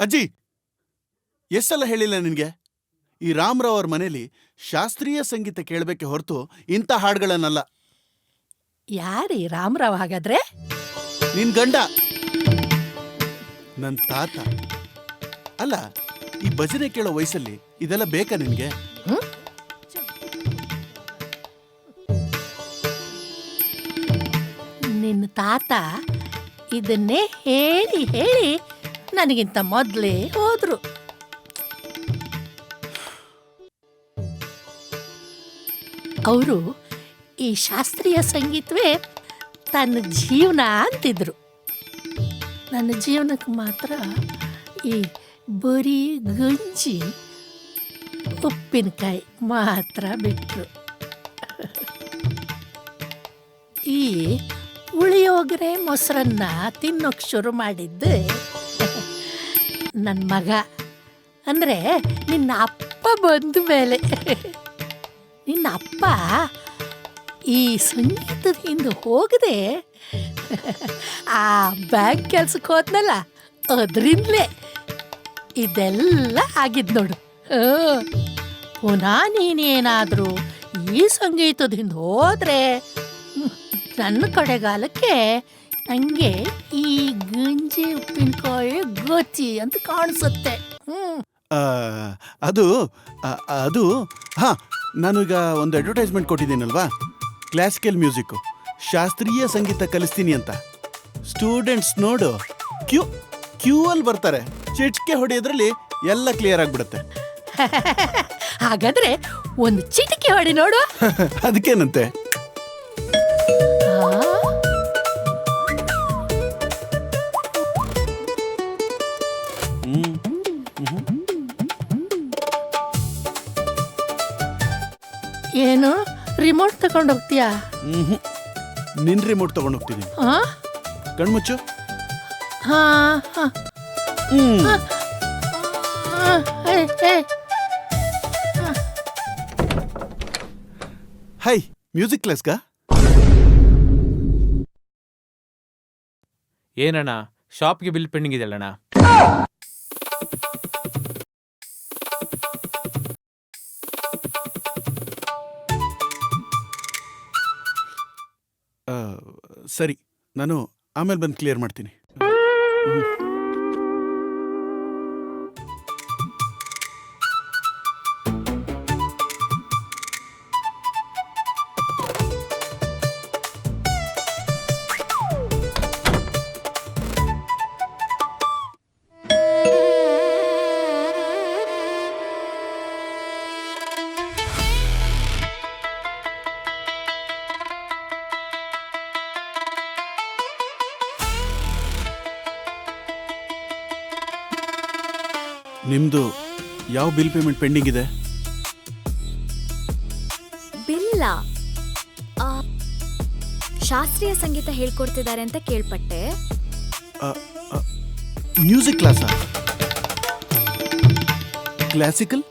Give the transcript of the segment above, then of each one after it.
ಅಜ್ಜಿ, ಎಷ್ಟೆಲ್ಲ ಹೇಳಿಲ್ಲ ನಿನ್ಗೆ? ಈ ರಾಮರಾವ್ ಅವ್ರ ಮನೇಲಿ ಶಾಸ್ತ್ರೀಯ ಸಂಗೀತ ಕೇಳಬೇಕೆ ಹೊರತು ಇಂಥ ಹಾಡುಗಳನ್ನಲ್ಲ. ಯಾರೀ ರಾಮರಾವ್ ಹಾಗಾದ್ರೆ? ನಿನ್ ಗಂಡ, ನನ್ ತಾತ. ಅಲ್ಲ, ಈ ಭಜನೆ ಕೇಳೋ ವಯಸ್ಸಲ್ಲಿ ಇದೆಲ್ಲ ಬೇಕಾ ನಿನ್ಗೆ? ನಿನ್ನ ತಾತ ಇದನ್ನೇ ಹೇಳಿ ಹೇಳಿ ನನಗಿಂತ ಮೊದಲೇ ಹೋದ್ರು. ಅವರು ಈ ಶಾಸ್ತ್ರೀಯ ಸಂಗೀತವೇ ತನ್ನ ಜೀವನ ಅಂತಿದ್ರು. ನನ್ನ ಜೀವನಕ್ಕೆ ಮಾತ್ರ ಈ ಬರೀ ಗಂಜಿ ಉಪ್ಪಿನಕಾಯಿ ಮಾತ್ರ ಬಿಟ್ರು. ಈ ಉಳಿಯೋಗ್ರೆ ಮೊಸರನ್ನ ತಿನ್ನೋಕೆ ಶುರು ಮಾಡಿದ್ದೆ ನನ್ನ ಮಗ, ಅಂದರೆ ನಿನ್ನ ಅಪ್ಪ ಬಂದ ಮೇಲೆ. ನಿನ್ನ ಅಪ್ಪ ಈ ಸಂಗೀತದ ಹಿಂದೆ ಹೋಗದೆ ಆ ಬ್ಯಾಂಕ್ ಕೆಲ್ಸಕ್ಕೆ ಹೋದ್ನಲ್ಲ, ಅದರಿಂದಲೇ ಇದೆಲ್ಲ ಆಗಿದ್ದು ನೋಡು. ಪುನಃ ನೀನೇನಾದರೂ ಈ ಸಂಗೀತದ ಹಿಂದೆ ಹೋದರೆ ನನ್ನ ಕಡೆಗಾಲಕ್ಕೆ ನನಗೆ ಈ ಗಂಜಿ ಉಪ್ಪಿನಕಾಯಿ ಗೊತ್ತಿ ಅಂತ ಕಾಣಿಸುತ್ತೆ. ಅದು ಅದು ಹಾ, ನಾನೀಗ ಒಂದು ಅಡ್ವರ್ಟೈಸ್ಮೆಂಟ್ ಕೊಟ್ಟಿದ್ದೀನಲ್ವಾ, ಕ್ಲಾಸಿಕಲ್ ಮ್ಯೂಸಿಕ್ಕು ಶಾಸ್ತ್ರೀಯ ಸಂಗೀತ ಕಲಿಸ್ತೀನಿ ಅಂತ. ಸ್ಟೂಡೆಂಟ್ಸ್ ನೋಡು, ಕ್ಯೂ ಅಲ್ಲಿ ಬರ್ತಾರೆ. ಚಿಟಿಕೆ ಹೊಡೆಯೋದ್ರಲ್ಲಿ ಎಲ್ಲ ಕ್ಲಿಯರ್ ಆಗ್ಬಿಡುತ್ತೆ. ಹಾಗಾದ್ರೆ ಒಂದು ಚಿಟಿಕೆ ಹೊಡಿ ನೋಡು. ಅದಕ್ಕೇನಂತೆ? ಏನು ರಿಮೋಟ್ ತಗೊಂಡು ಹೋಗ್ತೀಯಾ? ನಿನ್ ರಿಮೋಟ್ ತಗೊಂಡು ಹೋಗ್ತೀನಿ. ಕಣ್ಮುಚ್ಚು. ಹೈ, ಮ್ಯೂಸಿಕ್ ಕ್ಲಾಸ್ಗಾ? ಏನಣ್ಣ, ಶಾಪ್ಗೆ ಬಿಲ್ ಪೆಂಡಿಂಗ್ ಇದೆಯಲ್ಲಣ್ಣ? ಸರಿ, ನಾನು ಆಮೇಲೆ ಬಂದು ಕ್ಲಿಯರ್ ಮಾಡ್ತೀನಿ. ನಿಮ್ದು ಯಾವ ಬಿಲ್ ಪೇಮೆಂಟ್ ಪೆಂಡಿಂಗ್ ಇದೆ? ಆ, ಶಾಸ್ತ್ರೀಯ ಸಂಗೀತ ಹೇಳ್ಕೊಡ್ತಿದ್ದಾರೆ ಅಂತ ಕೇಳ್ಪಟ್ಟೆ. ಮ್ಯೂಸಿಕ್ ಕ್ಲಾಸಾ? ಕ್ಲಾಸಿಕಲ್?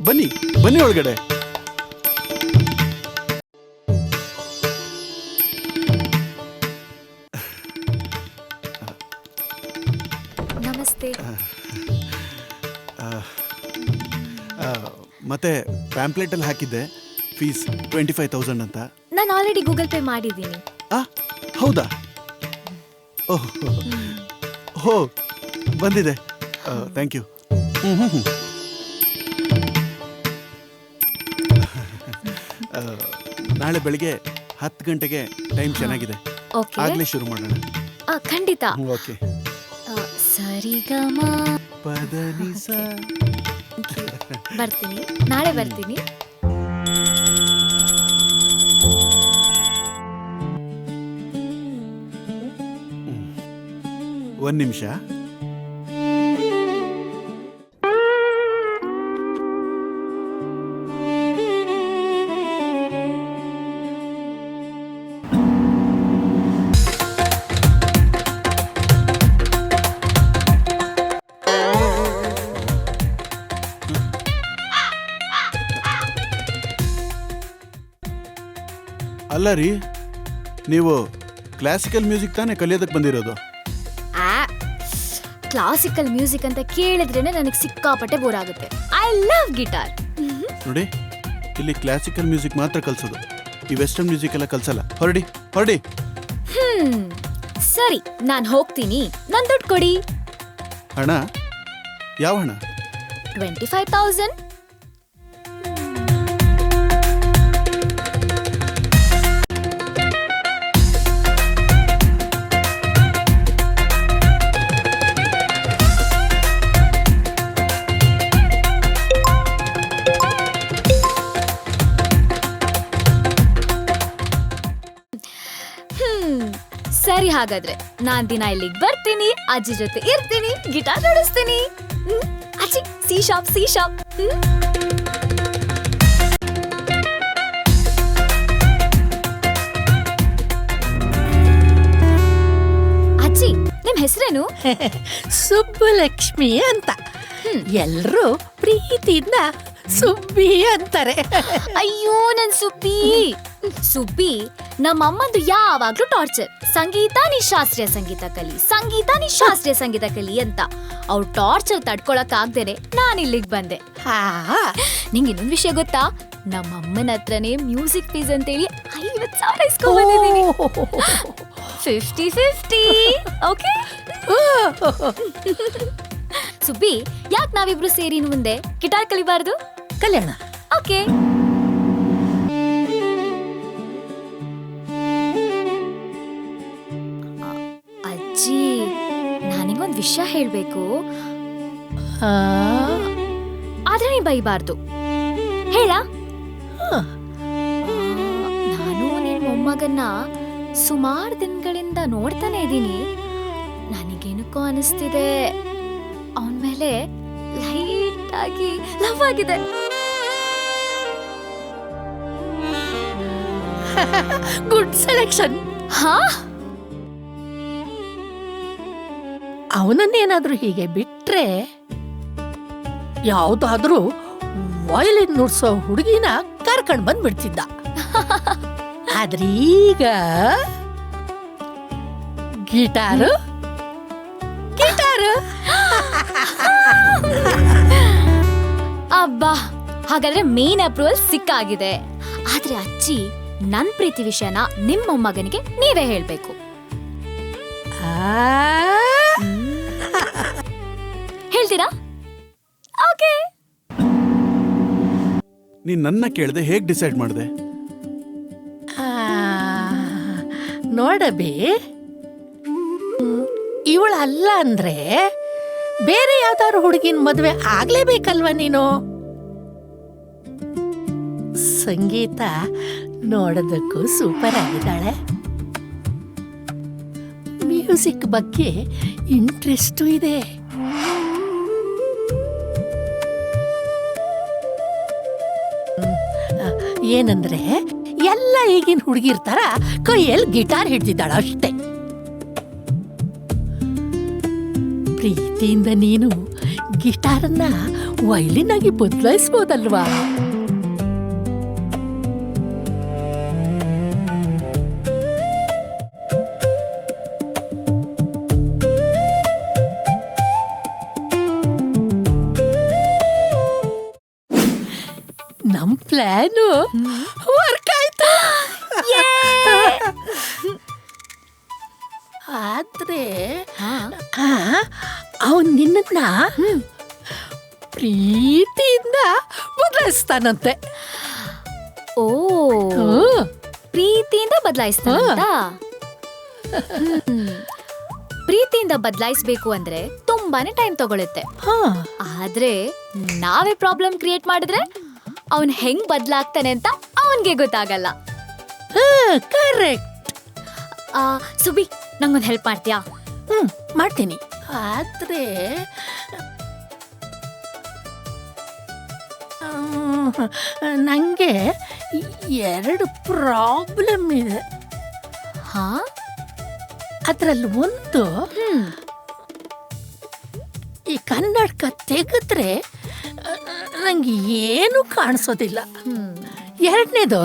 ಬನ್ನಿ ಬನ್ನಿ ಒಳಗಡೆ. ನಮಸ್ತೆ. ಮತ್ತೆ ಪ್ಯಾಂಪ್ಲೆಟಲ್ಲಿ ಹಾಕಿದ್ದೆ ಫೀಸ್ 25,000 ಅಂತ. ನಾನು ಆಲ್ರೆಡಿ ಗೂಗಲ್ ಪೇ ಮಾಡಿದ್ದೀನಿ. ಹೌದಾ? ಓಹ್ ಹೋ, ಬಂದಿದೆ. Thank you. ನಾಳೆ ಬೆಳಿಗ್ಗೆ 10 ಗಂಟೆಗೆ ಟೈಮ್ ಚೆನ್ನಾಗಿದೆ. ಓಕೆ, ಆಗ್ಲೇ ಶುರು ಮಾಡೋಣ. ಖಂಡಿತ. ಓಕೆ. ಸರಿಗಮ ಪದನಿಸ. ಬರ್ತೀನಿ, ನಾಳೆ ಬರ್ತೀನಿ. ಒಂದ್ ನಿಮಿಷ. ಅಲ್ಲ ರೀ, ನೀವು ಕ್ಲಾಸಿಕಲ್ ಮ್ಯೂಸಿಕ್ ತಾನೇ ಕಲಿಯೋದಕ್ಕೆ ಬಂದಿರೋದು? ಕ್ಲಾಸಿಕಲ್ ಮ್ಯೂಸಿಕ್ ಅಂತ ಕೇಳಿದ್ರೇನೆ ನನಗೆ ಸಿಕ್ಕಾಪಟ್ಟೆ ಬೋರ್ ಆಗುತ್ತೆ. I love guitar. ನೋಡಿ, ಇಲ್ಲಿ ಕ್ಲಾಸಿಕಲ್ ಮ್ಯೂಸಿಕ್ ಮಾತ್ರ ಕಲ್ಸೋದು, ಈ ವೆಸ್ಟರ್ನ್ ಮ್ಯೂಸಿಕ್ ಎಲ್ಲ ಕಲ್ಸಲ್ಲ. ಹೊರಡಿ ಹೊರಡಿ. ಸರಿ, ನಾನು ಹೋಗ್ತೀನಿ. ನನ್ ದುಡ್ಡು ಕೊಡಿ. ಹಣ? ಯಾವ ಹಣ? 25,000. ಸರಿ, ಹಾಗಾದ್ರೆ ನಾನ್ ದಿನ ಇಲ್ಲಿಗೆ ಬರ್ತೀನಿ, ಅಜ್ಜಿ ಜೊತೆ ಇರ್ತೀನಿ, ಗಿಟಾರ್ ನುಡಿಸ್ತೀನಿ. ಅಜ್ಜಿ, ಸಿ ಶಾಪ್ ಸಿ ಶಾಪ್. ಅಜ್ಜಿ, ನಿಮ್ ಹೆಸರೇನು? ಸುಬ್ಬುಲಕ್ಷ್ಮಿ ಅಂತ. ಎಲ್ರೂ ಪ್ರೀತಿಯಿಂದ ಸುಬ್ಬಿ ಅಂತಾರೆ. ಅಯ್ಯೋ, ನನ್ ಸುಬ್ಬಿ. ಸುಬ್ಬಿ, ನಮ್ಮಮ್ಮಂದು ಯಾವಾಗ್ಲೂ ಟಾರ್ಚರ್. ಸಂಗೀತ ನೀ ಶಾಸ್ತ್ರೀಯ ಸಂಗೀತ ಕಲಿ, ಸಂಗೀತ ನೀ ಶಾಸ್ತ್ರೀಯ ಸಂಗೀತ ಕಲಿ ಅಂತ. ಅವ್ರ ಟಾರ್ಚರ್ ತಡ್ಕೊಳಕ್ ಆಗ್ದೇನೆ ನಾನು ಇಲ್ಲಿಗೆ ಬಂದೆ. ನಿಂಗೆ ಇನ್ನೊಂದು ವಿಷಯ ಗೊತ್ತಾ? ನಮ್ಮಮ್ಮನ ಹತ್ರನೇ ಮ್ಯೂಸಿಕ್ ಫೀಸ್ ಅಂತೇಳಿ 50,000 ಇಸ್ಕೊಂಡ್ಬಂದಿದ್ದೀನಿ. 50-50. ಓಕೆ ಸುಬ್ಬಿ, ಯಾಕೆ ನಾವಿಬ್ರು ಸೇರಿ ಇನ್ನು ಮುಂದೆ ಗಿಟಾರ್ ಕಲಿಬಾರ್ದು? ಕಲ್ಯಾಣ. ಓಕೆ. ಅಜ್ಜಿ, ನಾನಿಗೊಂದು ವಿಷಯ ಹೇಳ್ಬೇಕು, ಆದ್ರೆ ನೀ ಬೈಬಾರ್ದು. ಹೇಳ? ನಾನು ನಿನ್ ಮೊಮ್ಮಗನ್ನ ಸುಮಾರು ದಿನಗಳಿಂದ ನೋಡ್ತಾನೆ ಇದ್ದೀನಿ. ನನಗೇನಕ್ಕೋ ಅನಿಸ್ತಿದೆ, ಅವನ ಮೇಲೆ ಲೈಟ್ ಆಗಿ ಲವ್ ಆಗಿದೆ. Good selection. ಹಾ, ಅವನನ್ನೇನಾದ್ರೂ ಹೀಗೆ ಬಿಟ್ರೆ ಯಾವ್ದಾದ್ರೂ ವಯಲಿನ್ ನುಡ್ಸೋ ಹುಡುಗಿನ ಕರ್ಕೊಂಡ್ ಬಂದ್ಬಿಡ್ತಿದ್ದ. ಆದ್ರೆ ಈಗ ಗಿಟಾರು ಗಿಟಾರು. ಅಬ್ಬಾ, ಹಾಗಾದ್ರೆ ಮೇನ್ ಅಪ್ರೂವಲ್ ಸಿಕ್ಕಾಗಿದೆ. ಆದ್ರೆ ಅಜ್ಜಿ, ನನ್ ಪ್ರೀತಿ ವಿಷಯನ ನಿಮ್ಮ ಮೊಮ್ಮಗನಿಗೆ ನೀವೇ ಹೇಳ್ಬೇಕು. ಹೇಳ್ತೀರಾ? ಓಕೆ. ನೀನ್ ನನ್ನ ಕೇಳ್ದೆ ಹೇಗ್ ಡಿಸೈಡ್ ಮಾಡಿದೆ? ನೋಡಬಿ, ಇವಳಲ್ಲ ಅಂದ್ರೆ ಬೇರೆ ಯಾವ್ದಾದ್ರು ಹುಡುಗಿನ ಮದ್ವೆ ಆಗ್ಲೇಬೇಕಲ್ವ ನೀನು? ಸಂಗೀತ ನೋಡೋದಕ್ಕೂ ಸೂಪರ್ ಆಗಿದ್ದಾಳೆ, ಮ್ಯೂಸಿಕ್ ಬಗ್ಗೆ ಇಂಟ್ರೆಸ್ಟು ಇದೆ. ಏನಂದ್ರೆ ಎಲ್ಲ ಈಗಿನ ಹುಡುಗಿರ್ ತರ ಕೈಯಲ್ಲಿ ಗಿಟಾರ್ ಹಿಡ್ದಿದ್ದಾಳ ಅಷ್ಟೇ. ಪ್ರೀತಿಯಿಂದ ನೀನು ಗಿಟಾರನ್ನ ವೈಲಿನ್ ಆಗಿ ಬದಲಾಯಿಸ್ಬೋದಲ್ವಾ? ನಮ್ ಪ್ಲಾನು ವರ್ಕ್ ಆಯ್ತು. ಆದ್ರೆ ಅವನ್ ನಿನ್ನ ಪ್ರೀತಿಯಿಂದ ಬದಲಾಯಿಸ್ತಾನಂತೆ. ಓ, ಪ್ರೀತಿಯಿಂದ ಬದಲಾಯಿಸ್ತಾನಂತ. ಪ್ರೀತಿಯಿಂದ ಬದಲಾಯಿಸ್ಬೇಕು ಅಂದ್ರೆ ತುಂಬಾನೇ ಟೈಮ್ ತಗೊಳುತ್ತೆ. ಆದ್ರೆ ನಾವೇ ಪ್ರಾಬ್ಲಮ್ ಕ್ರಿಯೇಟ್ ಮಾಡಿದ್ರೆ ಅವನ್ ಹೆಂಗ್ ಬದಲಾಗ್ತಾನೆ ಅಂತ ಅವನ್ಗೆ ಗೊತ್ತಾಗಲ್ಲ. ಕರೆಕ್ಟ್. ಸುಬಿ, ನಂಗೊಂದು ಹೆಲ್ಪ್ ಮಾಡ್ತೀಯಾ? ಮಾಡ್ತೀನಿ. ಆದ್ರೆ ನಂಗೆ 2 ಪ್ರಾಬ್ಲಮ್ ಇದೆ. ಹಾ, ಅದ್ರಲ್ಲಿ ಒಂದು, ಈ ಕನ್ನಡಕ ತೆಗೆದ್ರೆ ನಂಗೆ ಏನು ಕಾಣಿಸೋದಿಲ್ಲ. ಎರಡನೇದು,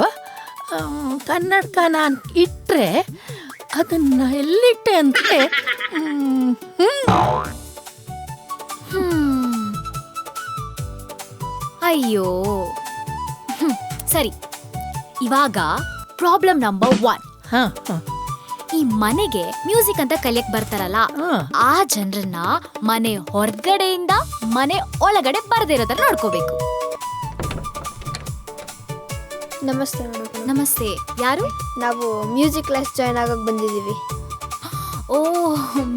ಕನ್ನಡಕ ನಾನು ಇಟ್ಟರೆ ಅದನ್ನ ಎಲ್ಲಿಟ್ಟೆ ಅಂದರೆ ಅಯ್ಯೋ. ಸರಿ, ಇವಾಗ ಪ್ರಾಬ್ಲಮ್ ನಂಬರ್ 1. ಈ ಮನೆಗೆ ಮ್ಯೂಸಿಕ್ ಅಂತ ಕಲಿಯಕ್ ಬರ್ತಾರಲ್ಲ, ಆ ಜನರನ್ನ ಮನೆ ಹೊರಗಡೆಯಿಂದ ಮನೆ ಒಳಗಡೆ ಬರದೇ ಇರೋ ತರ ನೋಡ್ಕೋಬೇಕು. ನಮಸ್ತೆ ಮೇಡಮ್. ನಮಸ್ತೆ. ಯಾರು? ನಾವು ಮ್ಯೂಸಿಕ್ ಕ್ಲಾಸ್ ಜಾಯ್ನ್ ಆಗಕ್ಕೆ ಬಂದಿದ್ದೀವಿ. Oh,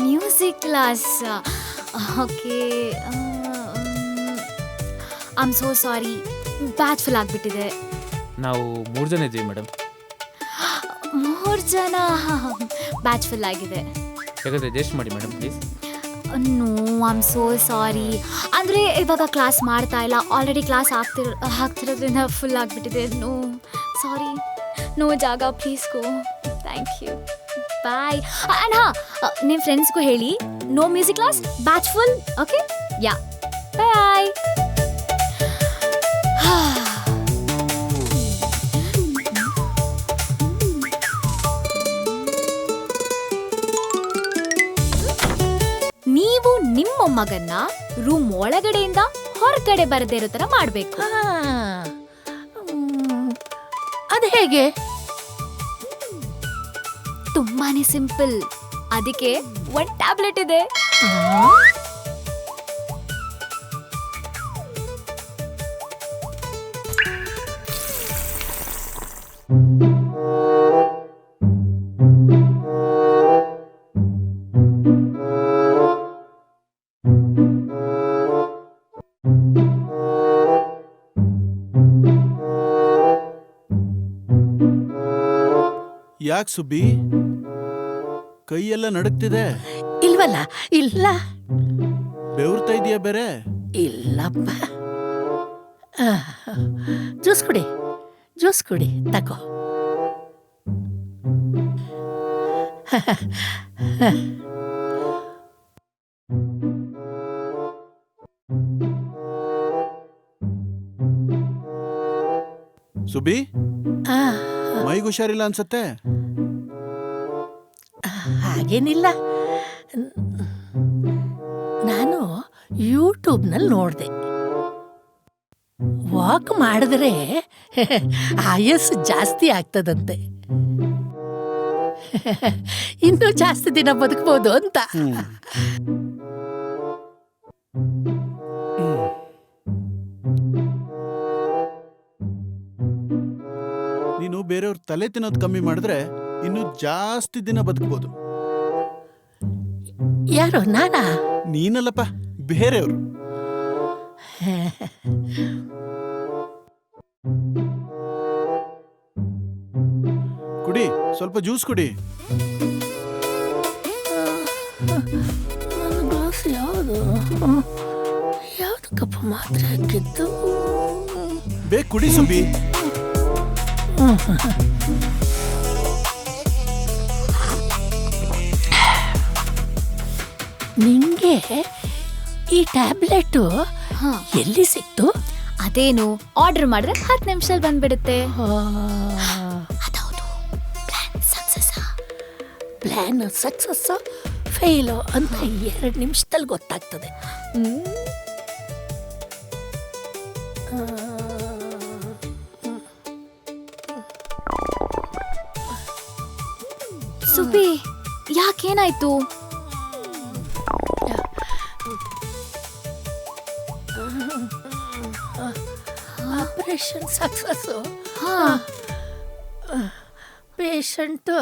music class. Okay. I am so sorry, batch full ಆಗ್ಬಿಟ್ಟಿದೆ. ನಾವು 3 ಜನ ಇದ್ದೀವಿ ಮೇಡಮ್. 3 ಜನ? ಬ್ಯಾಚ್ ಫುಲ್ ಆಗಿದೆ. ಯಾಕಂದ್ರೆ ಅಡ್ಜಸ್ಟ್ ಮಾಡಿ madam please. No, I am so sorry. ಅಂದರೆ ಇವಾಗ ಕ್ಲಾಸ್ ಮಾಡ್ತಾ ಇಲ್ಲ, ಆಲ್ರೆಡಿ ಕ್ಲಾಸ್ ಆಗ್ತಿರೋದ್ರಿಂದ ಫುಲ್ ಆಗಿಬಿಟ್ಟಿದೆ. No, sorry. ನೋ ಜಾಗ, please go. Thank you, bye. And ಹಾಂ, ನಿಮ್ಮ ಫ್ರೆಂಡ್ಸ್ಗೂ ಹೇಳಿ no music class, batch full. Okay, yeah, bye. ನೀವು ನಿಮ್ಮ ಮೊಮ್ಮಗನ್ನ ರೂಮ್ ಒಳಗಡೆಯಿಂದ ಹೊರಗಡೆ ಬರದೇ ಇರೋ ತರ ಮಾಡ್ಬೇಕು. ಅದು ಹೇಗೆ? ತುಂಬಾನೇ ಸಿಂಪಲ್. ಅದಕ್ಕೆ 1 ಟ್ಯಾಬ್ಲೆಟ್ ಇದೆ. ಯಾಕೆ ಸುಬ್ಬಿ, ಕೈಯೆಲ್ಲ ನಡುಕ್ತಿದೆ? ಇಲ್ವಲ್ಲ. ಇಲ್ಲ, ಬೆವರ್ತಾ ಇದೆಯಾ ಬೇರೆ? ಇಲ್ಲಪ್ಪ. ಜ್ಯೂಸ್ ಕುಡಿ, ಜ್ಯೂಸ್ ಕುಡಿ, ತಗೋ. ಸುಬ್ಬಿ, ಮೈಗೆ ಹುಷಾರಿಲ್ಲ ಅನ್ಸತ್ತೆ. ಹಾಗೇನಿಲ್ಲ, ನಾನು ಯೂಟ್ಯೂಬ್ನಲ್ಲಿ ನೋಡಿದೆ, ವಾಕ್ ಮಾಡಿದ್ರೆ ಆಯಸ್ಸು ಜಾಸ್ತಿ ಆಗ್ತದಂತೆ, ಇನ್ನೂ ಜಾಸ್ತಿ ದಿನ ಬದುಕಬಹುದು ಅಂತ. ನೀನು ಬೇರೆಯವ್ರ ತಲೆ ತಿನ್ನೋದು ಕಮ್ಮಿ ಮಾಡಿದ್ರೆ ಇನ್ನು ಜಾಸ್ತಿ ದಿನ ಬದುಕಬಹುದು. ಯಾರು, ನಾನಾ? ನೀನಲ್ಲಪ್ಪ, ಬೇರೆಯವರು. ಕುಡಿ, ಸ್ವಲ್ಪ ಜ್ಯೂಸ್ ಕುಡಿ. ನನ್ನ ಗ್ಲಾಸ್ ಯಾವುದು ಯಾವುದಕ್ಕಪ್ಪ ಮಾತ್ರೆ ಹಾಕಿದ್ದು? ಬೇಕು ಕುಡಿ ಸುಬ್ಬಿ. ನಿಂಗೆ ಈ ಟ್ಯಾಬ್ಲೆಟ್ ಹಾ ಎಲ್ಲಿ ಸಿಕ್ತು? ಅದೇನು ಆರ್ಡರ್ ಮಾಡಿದ್ರೆ 10 ನಿಮಿಷದಲ್ಲಿ ಬಂದ್ಬಿಡುತ್ತೆ. ಅದೌದು, ಪ್ಲಾನ್ ಸಕ್ಸಸ್ ಫೇಲು ಅಂತ 2 ನಿಮಿಷದಲ್ಲಿ ಗೊತ್ತಾಗ್ತದೆ. ಸುಬ್ಬಿ, ಯಾಕೇನಾಯ್ತು? Operation success. ಹಾ ಪೇಷಂಟ್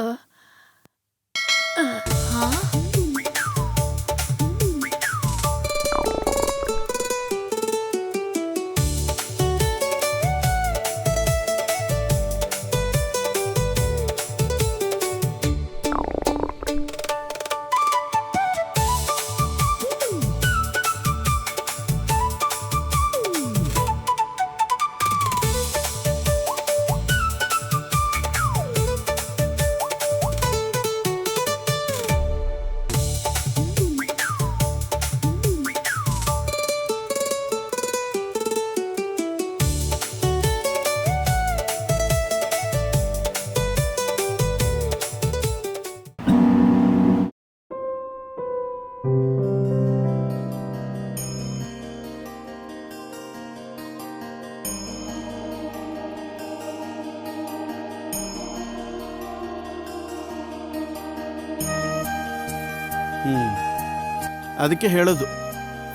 ಅದಕ್ಕೆ ಹೇಳೋದು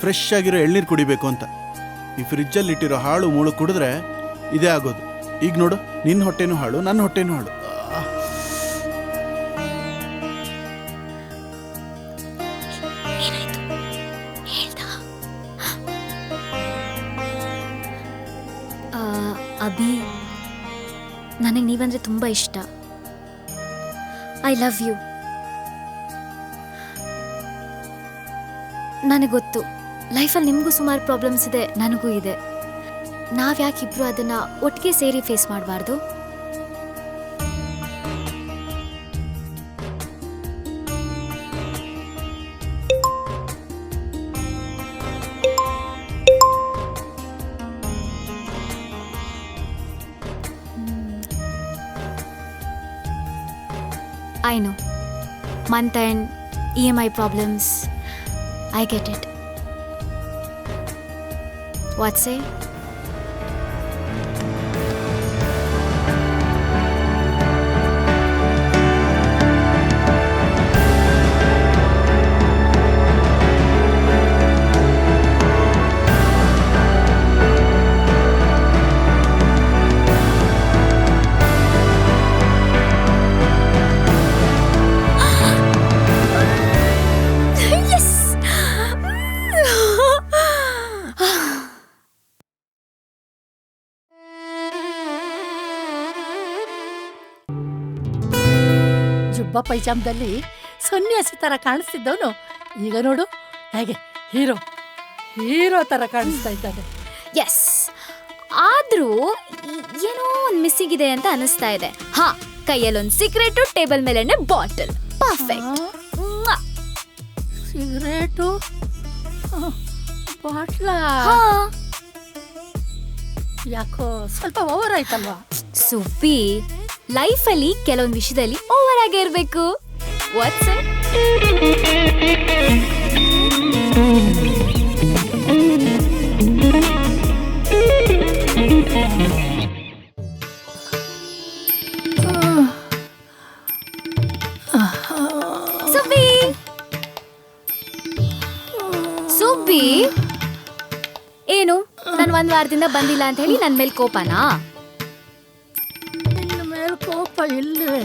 ಫ್ರೆಶ್ ಆಗಿರೋ ಎಳ್ನೀರು ಕುಡಿಬೇಕು ಅಂತ. ಈ ಫ್ರಿಜ್ಜಲ್ಲಿ ಇಟ್ಟಿರೋ ಹಾಳು ಮೂಳು ಕುಡಿದ್ರೆ ಇದೇ ಆಗೋದು. ಈಗ ನೋಡು, ನಿನ್ನ ಹೊಟ್ಟೆನೂ ಹಾಳು, ನನ್ನ ಹೊಟ್ಟೆನೂ ಹಾಳು. ಅಭಿ, ನನಗೆ ನೀವಂದ್ರೆ ತುಂಬಾ ಇಷ್ಟ. I love you. ನನಗೆ ಗೊತ್ತು, ಲೈಫಲ್ಲಿ ನಿಮಗೂ ಸುಮಾರು ಪ್ರಾಬ್ಲಮ್ಸ್ ಇದೆ, ನನಗೂ ಇದೆ. ನಾವ್ಯಾಕಿಬ್ರು ಅದನ್ನ ಒಟ್ಟಿಗೆ ಸೇರಿ ಫೇಸ್ ಮಾಡಬಾರ್ದು? I know. Month end, EMI problems. I get it. What say? ಜುಬ್ಬ ಪೈಜಾಮದಲ್ಲಿ ಸನ್ಯಾಸಿ ತರ ಕಾಣಿಸ್ತಿದ್ದವನು ಈಗ ನೋಡು ಹೇಗೆ ಹೀರೋ ತರ ಕಾಣಿಸ್ತಾ ಇದ್ದಾನೆ. ಎಸ್, ಆದ್ರೂ ಏನೋ ಒಂದು ಮಿಸ್ಸಿಂಗ್ ಇದೆ ಅಂತ ಅನಿಸ್ತಾ ಇದೆ. ಹಾ, ಕೈಯಲ್ಲೊಂದು ಸಿಗರೇಟು, ಟೇಬಲ್ ಮೇಲೆ ಬಾಟಲ್. ಪರ್ಫೆಕ್ಟ್. ಸಿಗರೇಟು, ಬಾಟ್ಲ ಯಾಕೋ ಸ್ವಲ್ಪ ಓವರ್ ಆಯ್ತಲ್ವಾ? ಸುಬ್ಬಿ, ಲೈಫಲ್ಲಿ ಕೆಲವೊಂದು ವಿಷಯದಲ್ಲಿ ಓವರ್ ಆಗೇ ಇರಬೇಕು. ವಾಟ್ಸ್ ಸುಬ್ಬಿ, ಸುಬ್ಬಿ, ಏನು ನಾನು 1 ವಾರದಿಂದ ಬಂದಿಲ್ಲ ಅಂತ ಹೇಳಿ ನನ್ನ ಮೇಲೆ ಕೋಪನಾ? ನಿನ್ನ ಮೇಲೆ ಕೋಪ ಇಲ್ಲವೇ?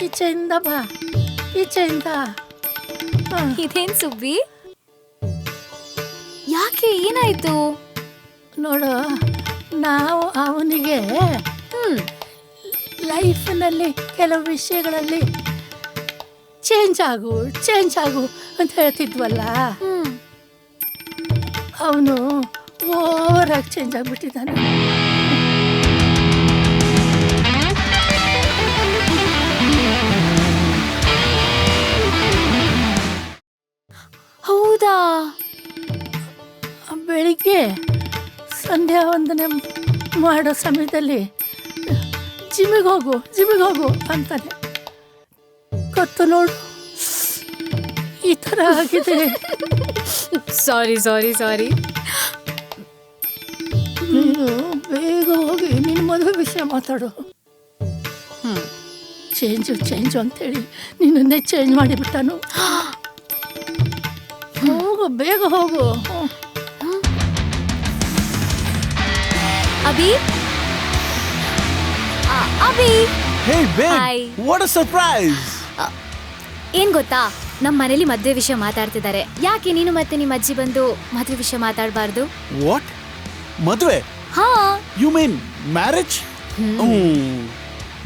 ಈಚೆಯಿಂದ ಬಾ, ಈಚೆಯಿಂದ. ಇದೇನ್ ಸುಬ್ಬಿ, ಯಾಕೆ, ಏನಾಯ್ತು? ನೋಡು, ನಾವು ಅವನಿಗೆ ಲೈಫ್ನಲ್ಲಿ ಕೆಲವು ವಿಷಯಗಳಲ್ಲಿ ಚೇಂಜ್ ಆಗು ಅಂತ ಹೇಳ್ತಿದ್ವಲ್ಲ, ಅವನು ಓವರಾಗಿ ಚೇಂಜ್ ಆಗಿಬಿಟ್ಟಿದ್ದಾನೆ. ಹೌದಾ? ಬೆಳಿಗ್ಗೆ ಸಂಧ್ಯಾ ವಂದನೆ ಮಾಡೋ ಸಮಯದಲ್ಲಿ ಜಿಮ್ಮಿಗೆ ಹೋಗು ಅಂತಾನೆ. ಗೊತ್ತು ನೋಡು, ಈ ಥರ ಆಗಿದೆ. ಸಾರಿ. ನೀನು ಬೇಗ ಹೋಗಿ ನಿನ್ನ ಮದುವೆ ವಿಷಯ ಮಾತಾಡು. ಚೇಂಜು ಅಂತೇಳಿ ನಿನ್ನನ್ನೇ ಚೇಂಜ್ ಮಾಡಿಬಿಟ್ಟನು. ಬೇಗ ಹೋಗು. ಅಭಿ ಹೇ Hi. Babe, what a surprise. ಏನ್ ಗೊತ್ತಾ, ನಮ್ಮ ಮನೇಲಿ ಮದ್ವೆ ವಿಷಯ ಮಾತಾಡ್ತಿದ್ದಾರೆ. ಯಾಕೆ ನೀನು ಮತ್ತೆ ನಿಮ್ಮ ಅಜ್ಜಿ ಬಂದು ಮದ್ವೆ ವಿಷಯ ಮಾತಾಡಬಾರ್ದು? ವಾಟ್? ಮದುವೆ? ಹಾ, you mean marriage?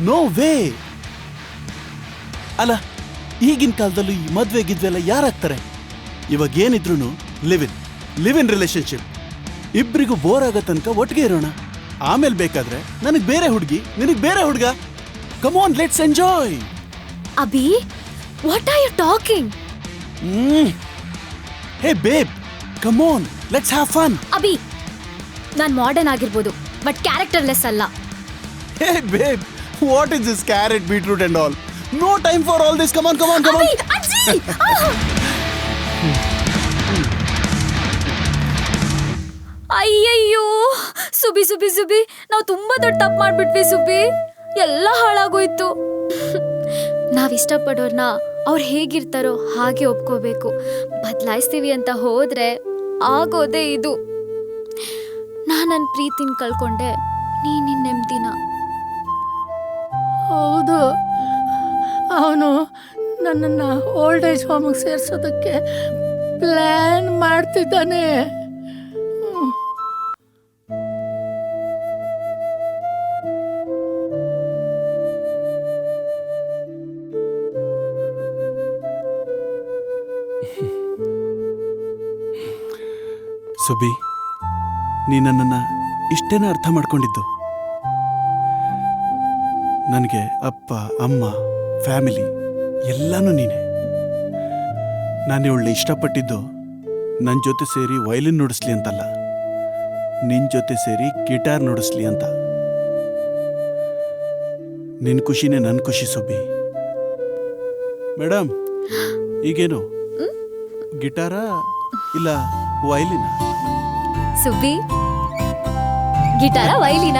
No way. ಅಲ್ಲ, ಈಗಿನ ಕಾಲದಲ್ಲಿ ಈ ಮದ್ವೆ ಗಿದ್ವೆಲ್ಲ ಯಾರಾಗ್ತಾರೆ? ಇವಾಗ ಏನಿದ್ರು ಲಿವ್ ಇನ್ ರಿಲೇಶನ್ಶಿಪ್. ಇಬ್ಬರಿಗೂ ಬೋರ್ ಆಗೋ ತನಕ ಒಟ್ಟಿಗೆ ಇರೋಣ. ಆಮೇಲೆ ಬೇಕಾದ್ರೆ ನನಗೆ ಬೇರೆ ಹುಡುಗಿ, ನಿನಗೆ ಬೇರೆ ಹುಡುಗ. Come on, let's enjoy. Abhi, what are you talking? Hey babe, come on, let's have fun. Abhi, ನಾನ್ ಮಾಡರ್ನ್ ಆಗಿರ್ಬೋದು, ಬಟ್ ಕ್ಯಾರೆಕ್ಟರ್ಲೆಸ್ ಅಲ್ಲ. Hey babe, what is this carrot beetroot and all? No time for all this. Come on. Abhi, ಅಜ್ಜಿ! ಅಯ್ಯಯ್ಯೋ, ಸುಬಿ, ನಾವು ತುಂಬಾ ದೊಡ್ಡ ತಪ್ಪು ಮಾಡ್ಬಿಟ್ವಿ ಸುಬಿ. ಎಲ್ಲ ಹಾಳಾಗೋಯ್ತು. ನಾವಿಷ್ಟಪಡೋರ್ನ ಅವ್ರು ಹೇಗಿರ್ತಾರೋ ಹಾಗೆ ಒಪ್ಕೋಬೇಕು. ಬದಲಾಯಿಸ್ತೀವಿ ಅಂತ ಹೋದ್ರೆ ಆಗೋದೇ ಇದು. ನನ್ನ ಪ್ರೀತಿನ ಕಳ್ಕೊಂಡೆ, ನಿನ್ನ ನೆಮ್ಮದಿನ. ಹೌದು, ಅವನು ನನ್ನನ್ನು ಓಲ್ಡ್ ಏಜ್ ಹೋಮಿಗೆ ಸೇರಿಸೋದಕ್ಕೆ ಪ್ಲ್ಯಾನ್ ಮಾಡ್ತಿದ್ದಾನೆ. ಸುಬಿ, ನೀ ನನ್ನನ್ನು ಇಷ್ಟೇನ ಅರ್ಥ ಮಾಡ್ಕೊಂಡಿದ್ದು? ನನಗೆ ಅಪ್ಪ, ಅಮ್ಮ, ಫ್ಯಾಮಿಲಿ ಎಲ್ಲಾನು ನೀನೆ. ನಾನು ಇವಳನ್ನ ಇಷ್ಟಪಟ್ಟಿದ್ದು ನನ್ನ ಜೊತೆ ಸೇರಿ ವಯಲಿನ್ ನುಡಿಸ್ಲಿ ಅಂತಲ್ಲ, ನಿನ್ನ ಜೊತೆ ಸೇರಿ ಗಿಟಾರ್ ನುಡಿಸ್ಲಿ ಅಂತ. ನಿನ್ನ ಖುಷಿನೇ ನನ್ನ ಖುಷಿ ಸುಬಿ. ಮೇಡಮ್, ಈಗೇನು ಗಿಟಾರಾ ಇಲ್ಲ ವಯಲಿನ? ಸುಬ್ಬಿ, ಗಿಟಾರ ವೈಲಿನ?